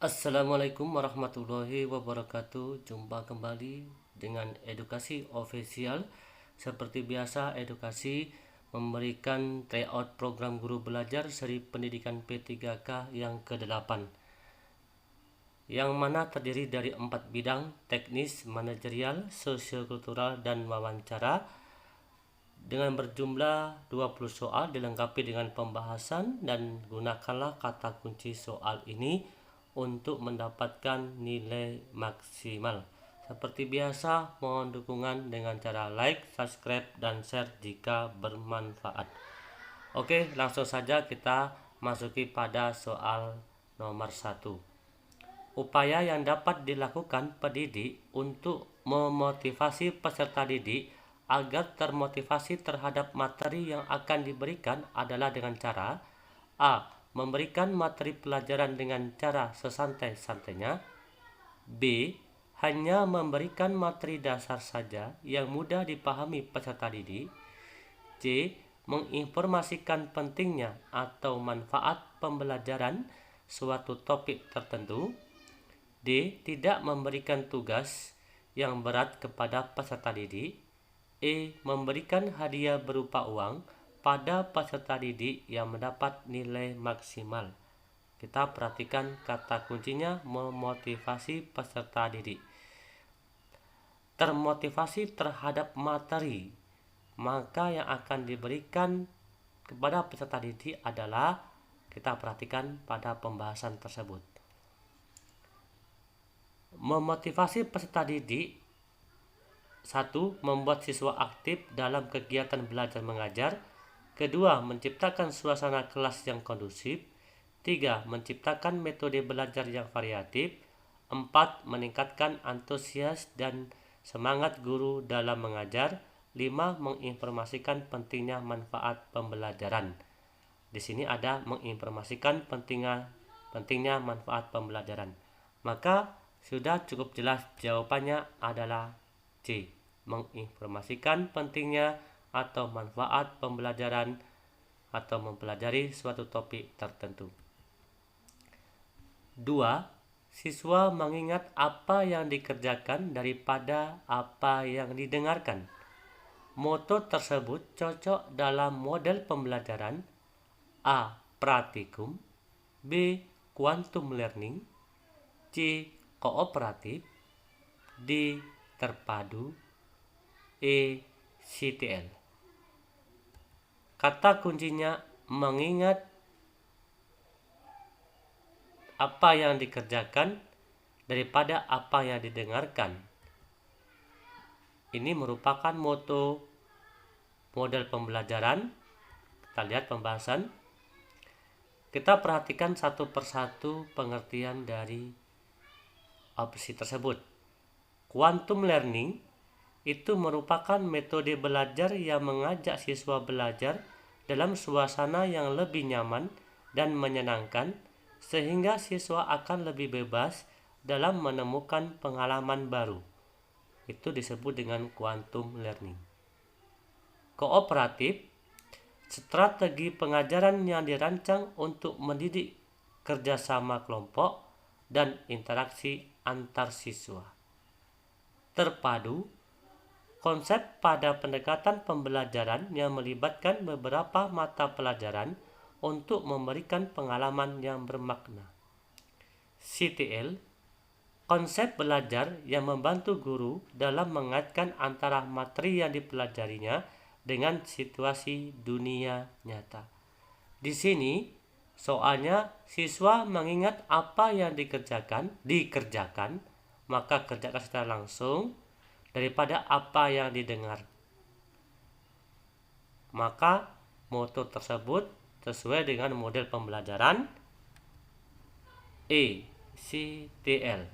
Assalamualaikum warahmatullahi wabarakatuh. Jumpa kembali dengan edukasi official. Seperti biasa, edukasi memberikan tryout program guru belajar seri pendidikan P3K yang ke-8, yang mana terdiri dari 4 bidang: teknis, manajerial, sosiokultural, dan wawancara, dengan berjumlah 20 soal, dilengkapi dengan pembahasan, dan gunakanlah kata kunci soal ini untuk mendapatkan nilai maksimal. Seperti biasa, mohon dukungan dengan cara like, subscribe, dan share jika bermanfaat. Oke, langsung saja kita masuki pada soal nomor 1. Upaya yang dapat dilakukan pendidik untuk memotivasi peserta didik agar termotivasi terhadap materi yang akan diberikan adalah dengan cara: A. Memberikan materi pelajaran dengan cara sesantai-santainya. B. Hanya memberikan materi dasar saja yang mudah dipahami peserta didik. C. Menginformasikan pentingnya atau manfaat pembelajaran suatu topik tertentu. D. Tidak memberikan tugas yang berat kepada peserta didik. E. Memberikan hadiah berupa uang pada peserta didik yang mendapat nilai maksimal. Kita perhatikan kata kuncinya: memotivasi peserta didik. Termotivasi terhadap materi, maka yang akan diberikan kepada peserta didik adalah, kita perhatikan pada pembahasan tersebut. Memotivasi peserta didik: 1. Membuat siswa aktif dalam kegiatan belajar mengajar. 2. Menciptakan suasana kelas yang kondusif. 3. Menciptakan metode belajar yang variatif. 4. Meningkatkan antusias dan semangat guru dalam mengajar. 5. Menginformasikan pentingnya manfaat pembelajaran. Di sini ada menginformasikan pentingnya manfaat pembelajaran. Maka sudah cukup jelas jawabannya adalah C. Menginformasikan pentingnya atau manfaat pembelajaran atau mempelajari suatu topik tertentu. 2. Siswa mengingat apa yang dikerjakan daripada apa yang didengarkan. Moto tersebut cocok dalam model pembelajaran: A. Praktikum. B. Quantum learning. C. Kooperatif. D. Terpadu. E. CTL. Kata kuncinya mengingat apa yang dikerjakan daripada apa yang didengarkan. Ini merupakan moto model pembelajaran. Kita lihat pembahasan. Kita perhatikan satu persatu pengertian dari opsi tersebut. Quantum learning itu merupakan metode belajar yang mengajak siswa belajar dalam suasana yang lebih nyaman dan menyenangkan, sehingga siswa akan lebih bebas dalam menemukan pengalaman baru. Itu disebut dengan quantum learning. Kooperatif: strategi pengajaran yang dirancang untuk mendidik kerjasama kelompok dan interaksi antar siswa. Terpadu: konsep pada pendekatan pembelajaran yang melibatkan beberapa mata pelajaran untuk memberikan pengalaman yang bermakna. CTL: konsep belajar yang membantu guru dalam mengaitkan antara materi yang dipelajarinya dengan situasi dunia nyata. Di sini soalnya siswa mengingat apa yang dikerjakan, maka kerjakan secara langsung, daripada apa yang didengar. Maka moto tersebut sesuai dengan model pembelajaran ECTL.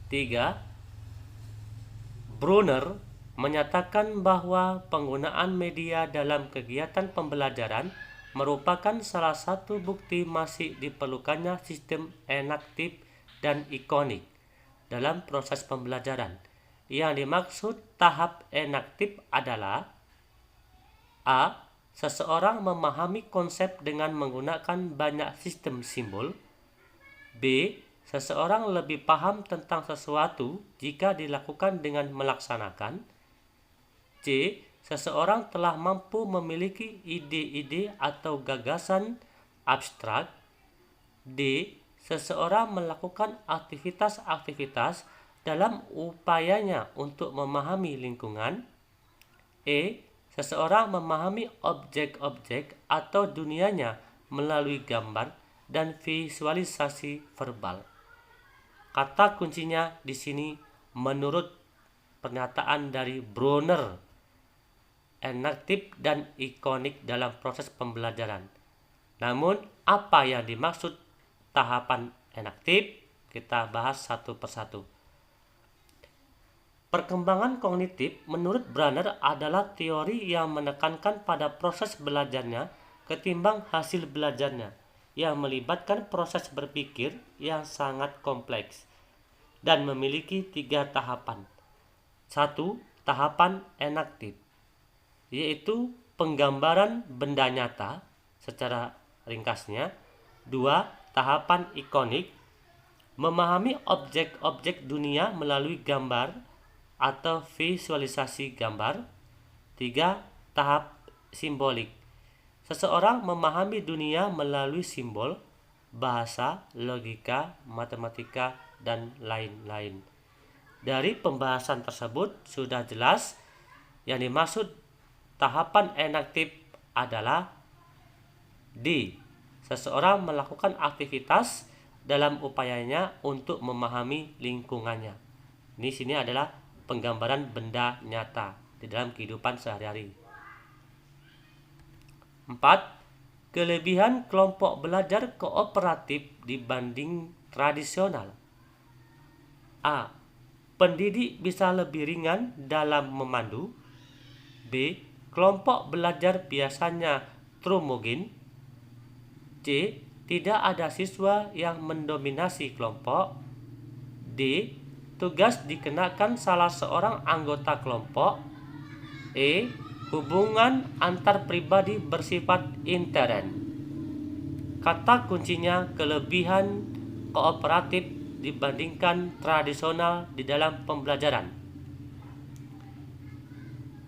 3. Brunner menyatakan bahwa penggunaan media dalam kegiatan pembelajaran merupakan salah satu bukti masih diperlukannya sistem enaktif dan ikonik dalam proses pembelajaran. Yang dimaksud tahap enaktif adalah: A. seseorang memahami konsep dengan menggunakan banyak sistem simbol. B. Seseorang lebih paham tentang sesuatu jika dilakukan dengan melaksanakan. C. Seseorang telah mampu memiliki ide-ide atau gagasan abstrak. D. Seseorang melakukan aktivitas-aktivitas dalam upayanya untuk memahami lingkungan. E. Seseorang memahami objek-objek atau dunianya melalui gambar dan visualisasi verbal. Kata kuncinya di sini menurut pernyataan dari Brunner, enaktif dan ikonik dalam proses pembelajaran. Namun, apa yang dimaksud tahapan enaktif? Kita bahas satu persatu. Perkembangan kognitif menurut Brunner adalah teori yang menekankan pada proses belajarnya ketimbang hasil belajarnya, yang melibatkan proses berpikir yang sangat kompleks dan memiliki 3 tahapan. 1. Tahapan enaktif, yaitu penggambaran benda nyata secara ringkasnya. 2. Tahapan ikonik, memahami objek-objek dunia melalui gambar atau visualisasi gambar. 3. Tahap simbolik, seseorang memahami dunia melalui simbol, bahasa, logika, matematika, dan lain-lain. Dari pembahasan tersebut sudah jelas yang dimaksud tahapan enaktif adalah D. Seseorang melakukan aktivitas dalam upayanya untuk memahami lingkungannya. Di sini adalah penggambaran benda nyata di dalam kehidupan sehari-hari. 4. Kelebihan kelompok belajar kooperatif dibanding tradisional. A. Pendidik bisa lebih ringan dalam memandu. B. Kelompok belajar biasanya homogen. C. Tidak ada siswa yang mendominasi kelompok. D. Tugas dikenakan salah seorang anggota kelompok. E. Hubungan antar pribadi bersifat intern. Kata kuncinya kelebihan kooperatif dibandingkan tradisional di dalam pembelajaran.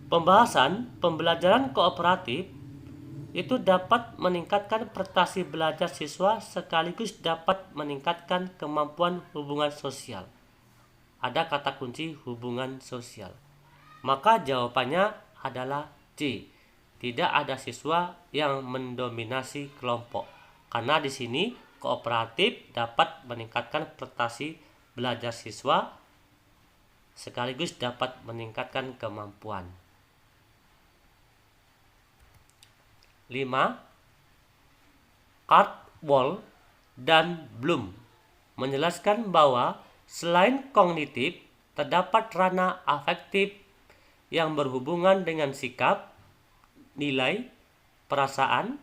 Pembahasan pembelajaran kooperatif itu dapat meningkatkan prestasi belajar siswa sekaligus dapat meningkatkan kemampuan hubungan sosial. Ada kata kunci hubungan sosial. Maka jawabannya adalah C. Tidak ada siswa yang mendominasi kelompok. Karena di sini kooperatif dapat meningkatkan prestasi belajar siswa sekaligus dapat meningkatkan kemampuan. 5. Cardwell dan Bloom menjelaskan bahwa selain kognitif, terdapat ranah afektif yang berhubungan dengan sikap, nilai, perasaan,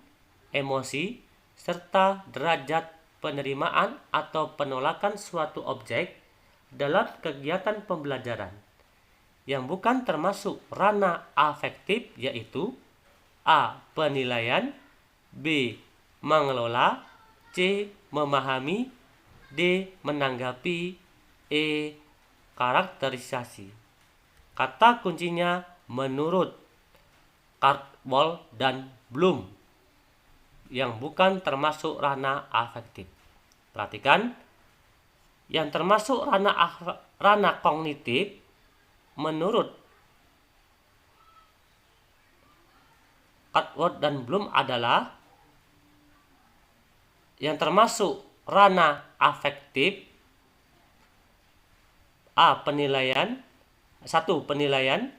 emosi, serta derajat penerimaan atau penolakan suatu objek dalam kegiatan pembelajaran. Yang bukan termasuk ranah afektif yaitu A. Penilaian, B. Mengelola, C. Memahami, D. Menanggapi, E. Karakterisasi. Kata kuncinya menurut Cardwell dan Bloom yang bukan termasuk ranah afektif. Perhatikan, yang termasuk ranah kognitif menurut Cardwell dan Bloom adalah yang termasuk ranah afektif. A. Penilaian. 1. Penilaian.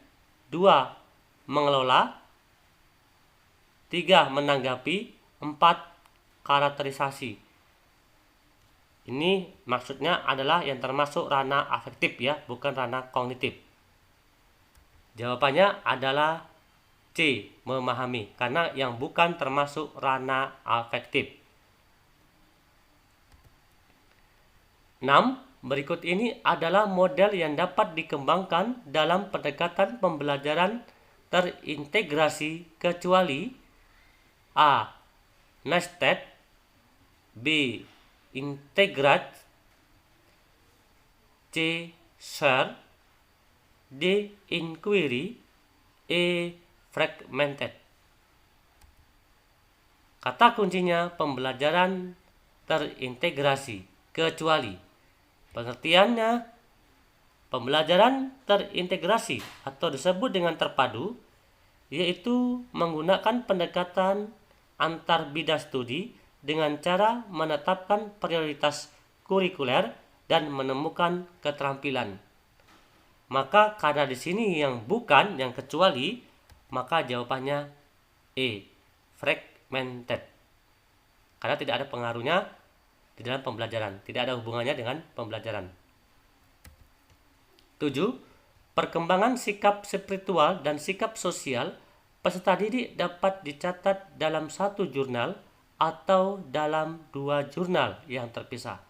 2. Mengelola. 3. Menanggapi. 4. Karakterisasi. Ini maksudnya adalah yang termasuk ranah afektif ya, bukan ranah kognitif. Jawabannya adalah C. Memahami, karena yang bukan termasuk ranah afektif. 6. Berikut ini adalah model yang dapat dikembangkan dalam pendekatan pembelajaran terintegrasi kecuali A. Nested, B. Integrate, C. Share, D. Inquiry, E. Fragmented. Kata kuncinya pembelajaran terintegrasi, kecuali. Pengertiannya, pembelajaran terintegrasi atau disebut dengan terpadu, yaitu menggunakan pendekatan antar bidang studi dengan cara menetapkan prioritas kurikuler dan menemukan keterampilan. Maka karena di sini yang bukan, yang kecuali, maka jawabannya E. Fragmented. Karena tidak ada pengaruhnya di dalam pembelajaran, tidak ada hubungannya dengan pembelajaran. 7. Perkembangan sikap spiritual dan sikap sosial peserta didik dapat dicatat dalam satu jurnal atau dalam 2 jurnal yang terpisah.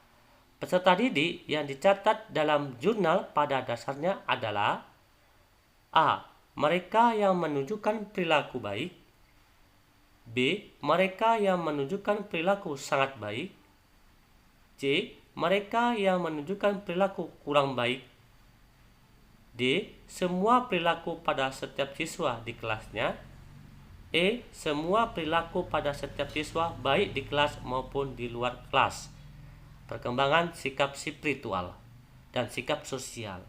Peserta didik yang dicatat dalam jurnal pada dasarnya adalah A. Mereka yang menunjukkan perilaku baik, B. Mereka yang menunjukkan perilaku sangat baik, C. Mereka yang menunjukkan perilaku kurang baik, D. Semua perilaku pada setiap siswa di kelasnya, E. Semua perilaku pada setiap siswa baik di kelas maupun di luar kelas. Perkembangan sikap spiritual dan sikap sosial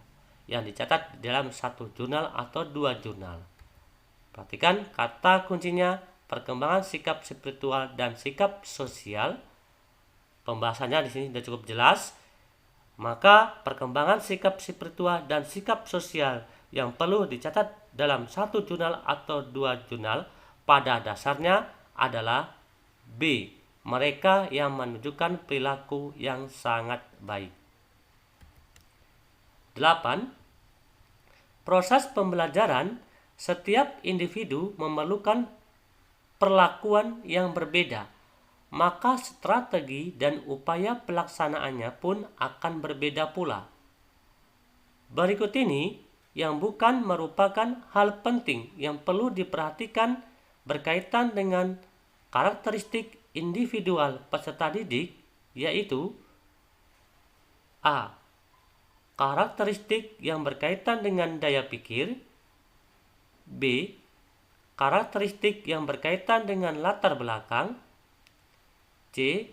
yang dicatat dalam satu jurnal atau 2 jurnal. Perhatikan kata kuncinya perkembangan sikap spiritual dan sikap sosial. Pembahasannya di sini sudah cukup jelas. Maka perkembangan sikap spiritual dan sikap sosial yang perlu dicatat dalam satu jurnal atau 2 jurnal pada dasarnya adalah B. Mereka yang menunjukkan perilaku yang sangat baik. 8. Proses pembelajaran, setiap individu memerlukan perlakuan yang berbeda, maka strategi dan upaya pelaksanaannya pun akan berbeda pula. Berikut ini yang bukan merupakan hal penting yang perlu diperhatikan berkaitan dengan karakteristik individual peserta didik, yaitu A. Karakteristik yang berkaitan dengan daya pikir, B. Karakteristik yang berkaitan dengan latar belakang, C.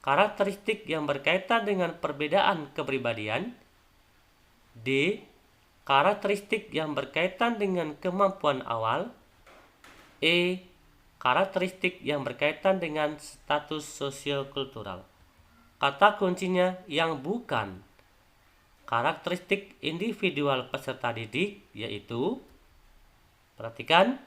Karakteristik yang berkaitan dengan perbedaan kepribadian, D. Karakteristik yang berkaitan dengan kemampuan awal, E. Karakteristik yang berkaitan dengan status sosio-kultural. Kata kuncinya yang bukan. Karakteristik individual peserta didik yaitu, perhatikan,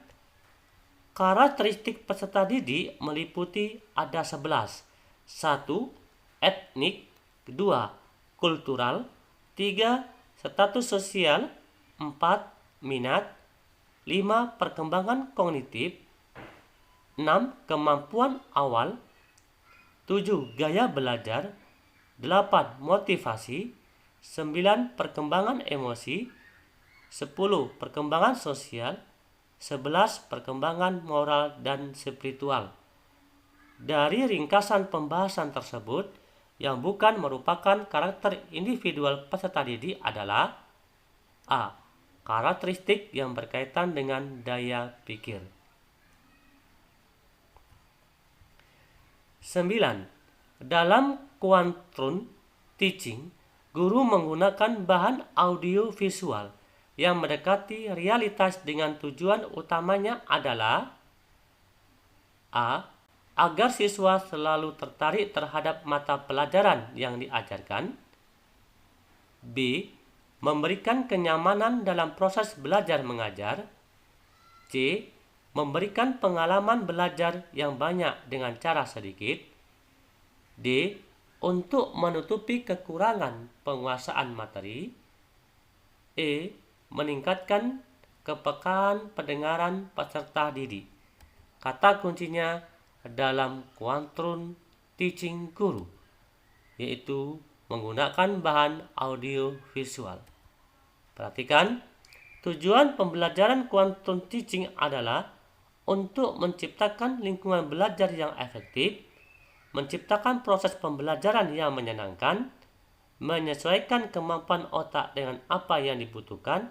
karakteristik peserta didik meliputi ada 11. 1. Etnik, 2. Kultural, 3. Status sosial, 4. Minat, 5. Perkembangan kognitif, 6. Kemampuan awal, 7. Gaya belajar, 8. Motivasi, 9. Perkembangan emosi, 10. Perkembangan sosial, 11. Perkembangan moral dan spiritual. Dari ringkasan pembahasan tersebut, yang bukan merupakan karakter individual peserta didik adalah A. Karakteristik yang berkaitan dengan daya pikir. 9. Dalam quantum teaching, guru menggunakan bahan audio visual yang mendekati realitas dengan tujuan utamanya adalah A. Agar siswa selalu tertarik terhadap mata pelajaran yang diajarkan, B. Memberikan kenyamanan dalam proses belajar mengajar, C. Memberikan pengalaman belajar yang banyak dengan cara sedikit, D. Untuk menutupi kekurangan penguasaan materi, E. Meningkatkan kepekaan pendengaran peserta didik. Kata kuncinya dalam quantum teaching guru, yaitu menggunakan bahan audio visual. Perhatikan, tujuan pembelajaran quantum teaching adalah untuk menciptakan lingkungan belajar yang efektif, menciptakan proses pembelajaran yang menyenangkan, menyesuaikan kemampuan otak dengan apa yang dibutuhkan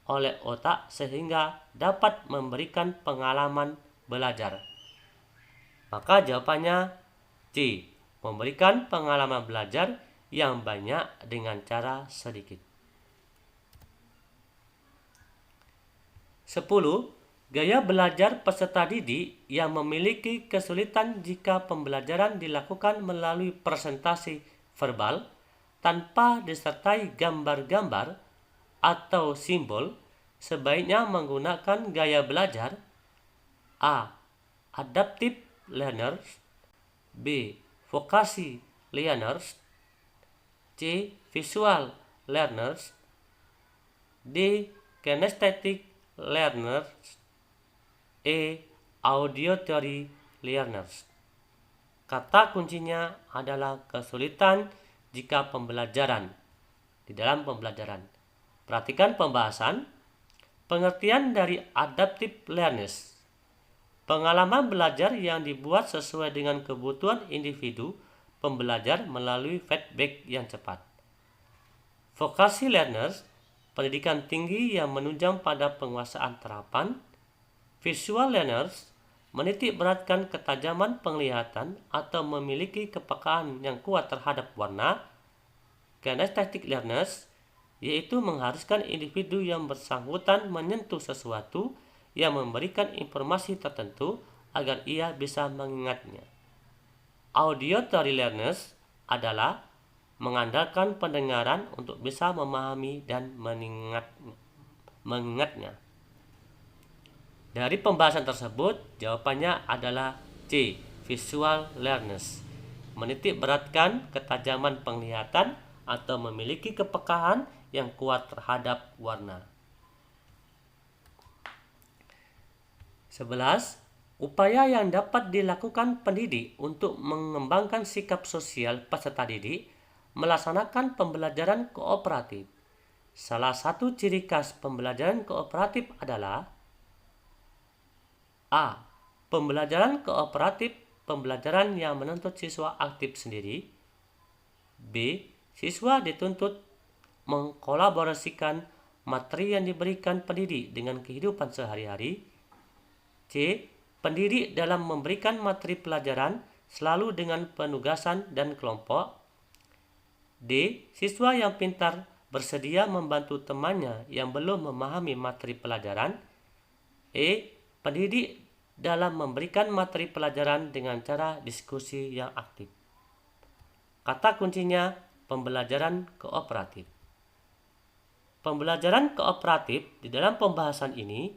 oleh otak sehingga dapat memberikan pengalaman belajar. Maka jawabannya C. Memberikan pengalaman belajar yang banyak dengan cara sedikit. 10. Gaya belajar peserta didik yang memiliki kesulitan jika pembelajaran dilakukan melalui presentasi verbal tanpa disertai gambar-gambar atau simbol, sebaiknya menggunakan gaya belajar A. Adaptive learners, B. Vokasi learners, C. Visual learners, D. Kinesthetic learners, E. Auditory learners. Kata kuncinya adalah kesulitan jika pembelajaran. Di dalam pembelajaran, perhatikan pembahasan. Pengertian dari adaptive learners: pengalaman belajar yang dibuat sesuai dengan kebutuhan individu pembelajar melalui feedback yang cepat. Vokasi learners: pendidikan tinggi yang menunjang pada penguasaan terapan. Visual learners: menitik beratkan ketajaman penglihatan atau memiliki kepekaan yang kuat terhadap warna. Kinesthetic learners: yaitu mengharuskan individu yang bersangkutan menyentuh sesuatu yang memberikan informasi tertentu agar ia bisa mengingatnya. Auditory learners adalah mengandalkan pendengaran untuk bisa memahami dan mengingatnya. Dari pembahasan tersebut, jawabannya adalah C. Visual learners: menitik beratkan ketajaman penglihatan atau memiliki kepekaan yang kuat terhadap warna. 11. Upaya yang dapat dilakukan pendidik untuk mengembangkan sikap sosial peserta didik melaksanakan pembelajaran kooperatif. Salah satu ciri khas pembelajaran kooperatif adalah A. Pembelajaran kooperatif, pembelajaran yang menuntut siswa aktif sendiri. B. Siswa dituntut mengkolaborasikan materi yang diberikan pendidik dengan kehidupan sehari-hari. C. Pendidik dalam memberikan materi pelajaran selalu dengan penugasan dan kelompok. D. Siswa yang pintar bersedia membantu temannya yang belum memahami materi pelajaran. E. Pendidik dalam memberikan materi pelajaran dengan cara diskusi yang aktif. Kata kuncinya pembelajaran kooperatif. Pembelajaran kooperatif di dalam pembahasan ini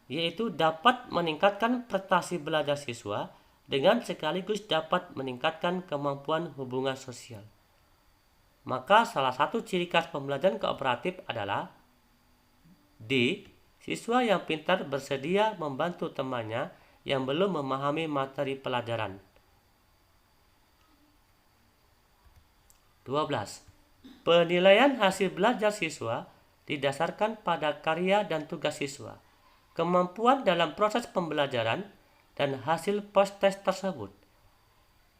yaitu dapat meningkatkan prestasi belajar siswa dengan sekaligus dapat meningkatkan kemampuan hubungan sosial. Maka salah satu ciri khas pembelajaran kooperatif adalah D. Siswa yang pintar bersedia membantu temannya yang belum memahami materi pelajaran. 12. Penilaian hasil belajar siswa didasarkan pada karya dan tugas siswa, kemampuan dalam proses pembelajaran, dan hasil post-test tersebut.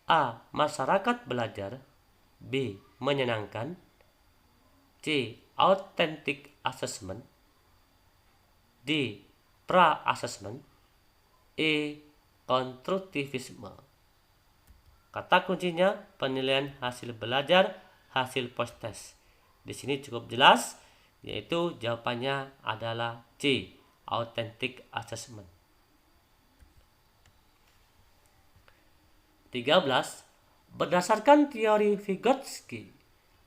A. Masyarakat belajar. B. Menyenangkan. C. Authentic assessment. D. Pra-assessment. E. Konstruktivisme. Kata kuncinya penilaian hasil belajar, hasil post-test. Di sini cukup jelas, yaitu jawabannya adalah C. Authentic assessment. 13. Berdasarkan teori Vygotsky,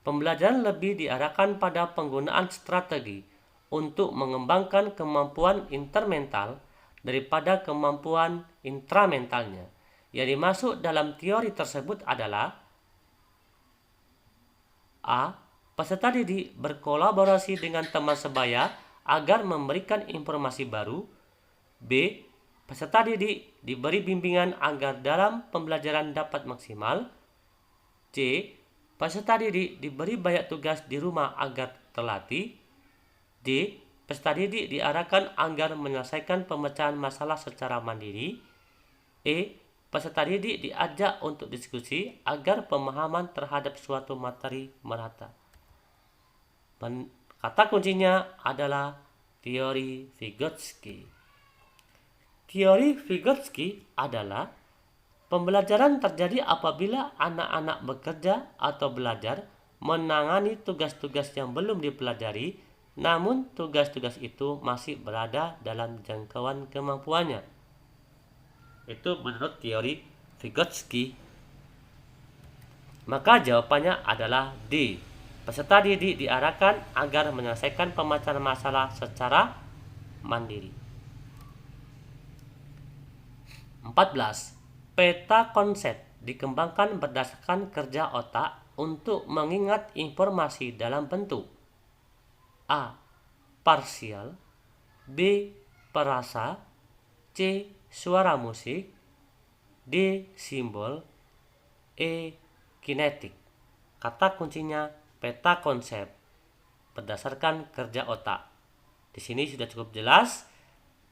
pembelajaran lebih diarahkan pada penggunaan strategi untuk mengembangkan kemampuan intermental daripada kemampuan intramentalnya. Yang dimaksud dalam teori tersebut adalah A. Peserta didik berkolaborasi dengan teman sebaya agar memberikan informasi baru. B. Peserta didik diberi bimbingan agar dalam pembelajaran dapat maksimal. C. Peserta didik diberi banyak tugas di rumah agar terlatih. D. peserta didik diarahkan agar menyelesaikan pemecahan masalah secara mandiri. Peserta didik diajak untuk diskusi agar pemahaman terhadap suatu materi merata. Kata kuncinya adalah teori Vygotsky. Teori Vygotsky adalah pembelajaran terjadi apabila anak-anak bekerja atau belajar menangani tugas-tugas yang belum dipelajari, namun tugas-tugas itu masih berada dalam jangkauan kemampuannya. Itu menurut teori Vygotsky. Maka jawabannya adalah D. Peserta didik diarahkan agar menyelesaikan pemecahan masalah secara mandiri. 14. Peta konsep dikembangkan berdasarkan kerja otak untuk mengingat informasi dalam bentuk A. Parsial, B. perasa, C. suara musik, D. simbol, E. kinetik. Kata kuncinya peta konsep berdasarkan kerja otak. Di sini sudah cukup jelas.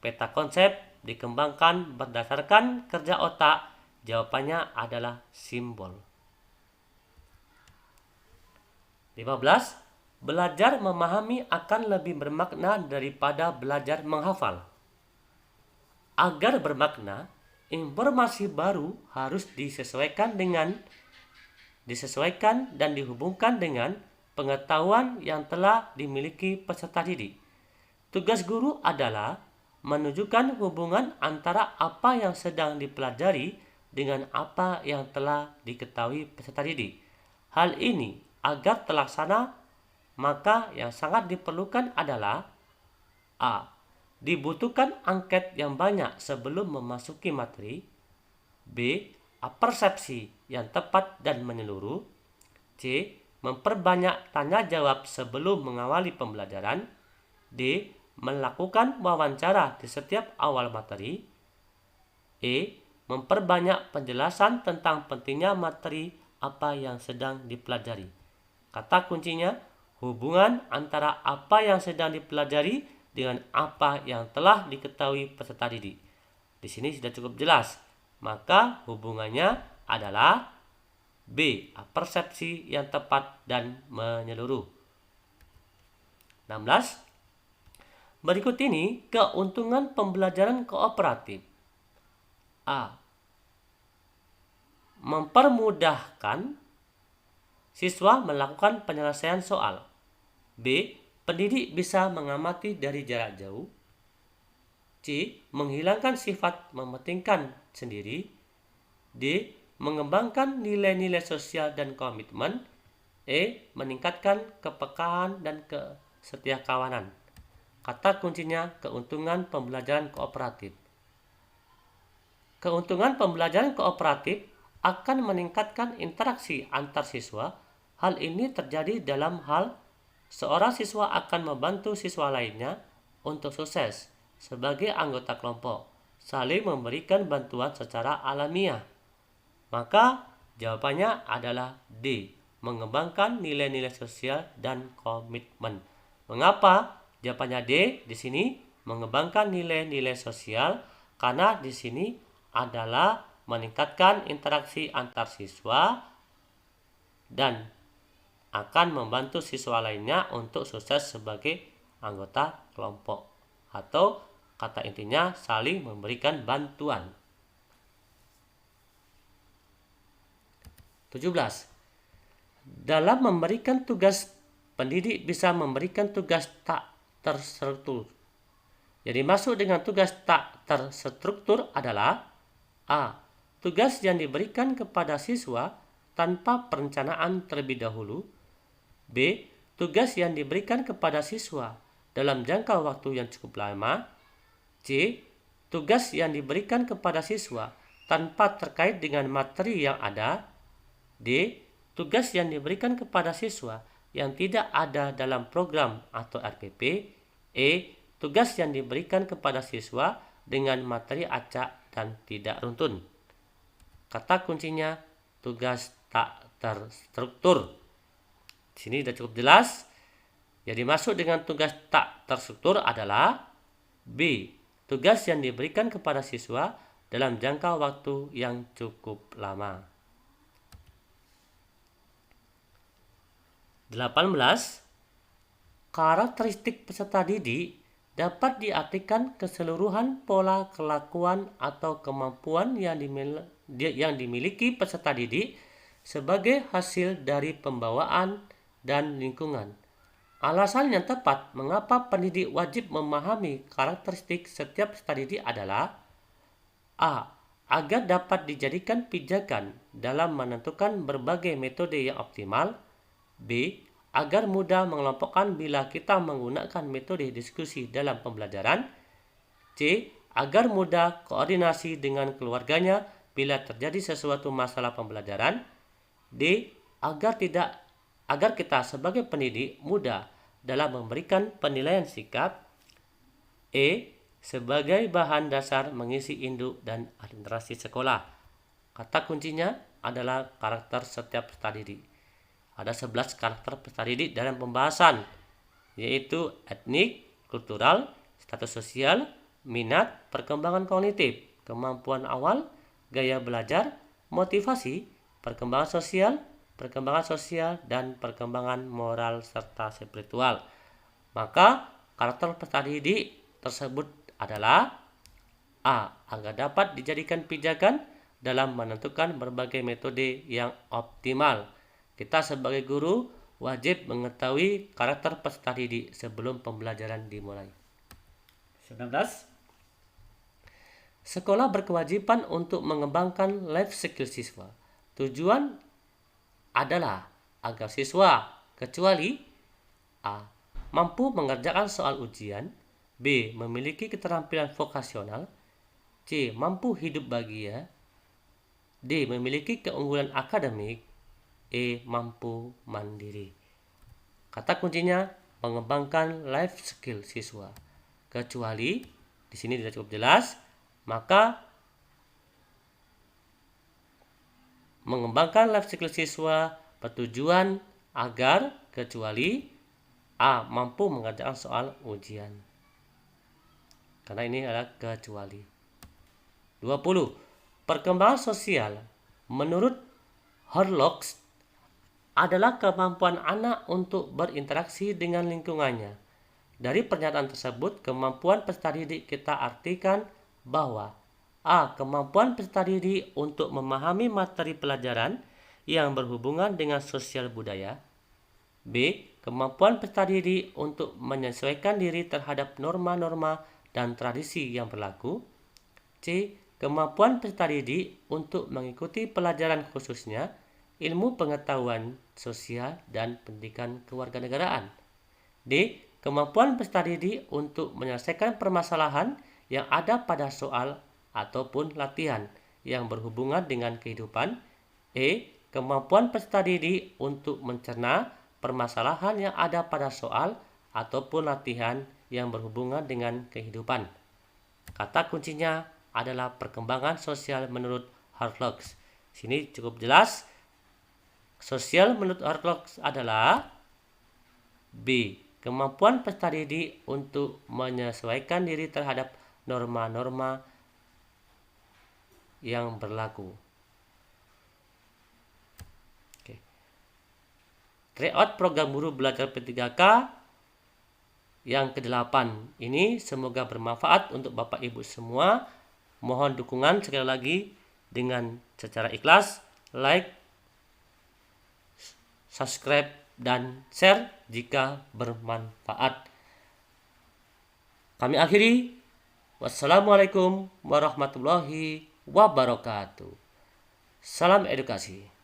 Peta konsep dikembangkan berdasarkan kerja otak. Jawabannya adalah simbol. 15. Belajar memahami akan lebih bermakna daripada belajar menghafal. Agar bermakna, informasi baru harus disesuaikan dan dihubungkan dengan pengetahuan yang telah dimiliki peserta didik. Tugas guru adalah menunjukkan hubungan antara apa yang sedang dipelajari dengan apa yang telah diketahui peserta didik. Hal ini agar terlaksana, maka yang sangat diperlukan adalah A. Dibutuhkan angket yang banyak sebelum memasuki materi. B. Persepsi yang tepat dan menyeluruh. C. Memperbanyak tanya jawab sebelum mengawali pembelajaran. D. Melakukan wawancara di setiap awal materi. E. Memperbanyak penjelasan tentang pentingnya materi apa yang sedang dipelajari. Kata kuncinya hubungan antara apa yang sedang dipelajari dengan apa yang telah diketahui peserta didik. Di sini sudah cukup jelas. Maka hubungannya adalah B. Persepsi yang tepat dan menyeluruh. 16. Berikut ini keuntungan pembelajaran kooperatif. A. Mempermudahkan siswa melakukan penyelesaian soal. B. Pendidik bisa mengamati dari jarak jauh. C. Menghilangkan sifat mementingkan sendiri. D. Mengembangkan nilai-nilai sosial dan komitmen. E. Meningkatkan kepekaan dan kesetiakawanan. Kata kuncinya keuntungan pembelajaran kooperatif. Keuntungan pembelajaran kooperatif akan meningkatkan interaksi antar siswa. Hal ini terjadi dalam hal seorang siswa akan membantu siswa lainnya untuk sukses sebagai anggota kelompok, saling memberikan bantuan secara alamiah. Maka jawabannya adalah D. Mengembangkan nilai-nilai sosial dan komitmen. Mengapa jawabannya D di sini? Mengembangkan nilai-nilai sosial karena di sini adalah meningkatkan interaksi antar siswa dan akan membantu siswa lainnya untuk sukses sebagai anggota kelompok, atau kata intinya saling memberikan bantuan. 17. Dalam memberikan tugas, pendidik bisa memberikan tugas tak terstruktur. Jadi masuk dengan tugas tak terstruktur adalah A. Tugas yang diberikan kepada siswa tanpa perencanaan terlebih dahulu. B. Tugas yang diberikan kepada siswa dalam jangka waktu yang cukup lama. C. Tugas yang diberikan kepada siswa tanpa terkait dengan materi yang ada. D. Tugas yang diberikan kepada siswa yang tidak ada dalam program atau RPP. E. Tugas yang diberikan kepada siswa dengan materi acak dan tidak runtun. Kata kuncinya tugas tak terstruktur. Di sini sudah cukup jelas. Yang dimaksud dengan tugas tak terstruktur adalah B. Tugas yang diberikan kepada siswa dalam jangka waktu yang cukup lama. 18. Karakteristik peserta didik dapat diartikan keseluruhan pola kelakuan atau kemampuan yang dimiliki peserta didik sebagai hasil dari pembawaan dan lingkungan. Alasan yang tepat mengapa pendidik wajib memahami karakteristik setiap peserta didik adalah A. Agar dapat dijadikan pijakan dalam menentukan berbagai metode yang optimal. B. Agar mudah mengelompokkan bila kita menggunakan metode diskusi dalam pembelajaran. C. Agar mudah koordinasi dengan keluarganya bila terjadi sesuatu masalah pembelajaran. D. Agar kita sebagai pendidik mudah dalam memberikan penilaian sikap. E. Sebagai bahan dasar mengisi induk dan administrasi sekolah. Kata kuncinya adalah karakter setiap peserta didik. Ada 11 karakter peserta didik dalam pembahasan, yaitu etnik, kultural, status sosial, minat, perkembangan kognitif, kemampuan awal, gaya belajar, motivasi, perkembangan sosial, dan perkembangan moral serta spiritual. Maka karakter peserta didik tersebut adalah A. Agar dapat dijadikan pijakan dalam menentukan berbagai metode yang optimal. Kita sebagai guru wajib mengetahui karakter peserta didik sebelum pembelajaran dimulai. 19. Sekolah berkewajiban untuk mengembangkan life skill siswa. Tujuan adalah agar siswa kecuali A. Mampu mengerjakan soal ujian, B. Memiliki keterampilan vokasional, C. Mampu hidup bahagia, D. Memiliki keunggulan akademik, E. Mampu mandiri. Kata kuncinya mengembangkan life skill siswa. Kecuali di sini tidak cukup jelas, maka mengembangkan life skill siswa bertujuan agar kecuali A. Mampu mengerjakan soal ujian. Karena ini adalah kecuali. 20. Perkembangan sosial menurut Horlocks adalah kemampuan anak untuk berinteraksi dengan lingkungannya. Dari pernyataan tersebut, kemampuan peserta didik kita artikan bahwa A. Kemampuan peserta didik untuk memahami materi pelajaran yang berhubungan dengan sosial budaya. B. Kemampuan peserta didik untuk menyesuaikan diri terhadap norma-norma dan tradisi yang berlaku. C. Kemampuan peserta didik untuk mengikuti pelajaran khususnya ilmu pengetahuan sosial dan pendidikan kewarganegaraan. D. Kemampuan peserta didik untuk menyelesaikan permasalahan yang ada pada soal ataupun latihan yang berhubungan dengan kehidupan. E. Kemampuan peserta didik untuk mencerna permasalahan yang ada pada soal ataupun latihan yang berhubungan dengan kehidupan. Kata kuncinya adalah perkembangan sosial menurut Horlocks. Sini cukup jelas. Sosial menurut Horlocks adalah B. Kemampuan peserta didik untuk menyesuaikan diri terhadap norma-norma yang berlaku. Tryout program guru belajar P3K yang ke-8 ini semoga bermanfaat untuk Bapak Ibu semua. Mohon dukungan sekali lagi dengan secara ikhlas, like, subscribe, dan share jika bermanfaat. Kami akhiri. Wassalamualaikum warahmatullahi wabarakatuh. Salam edukasi.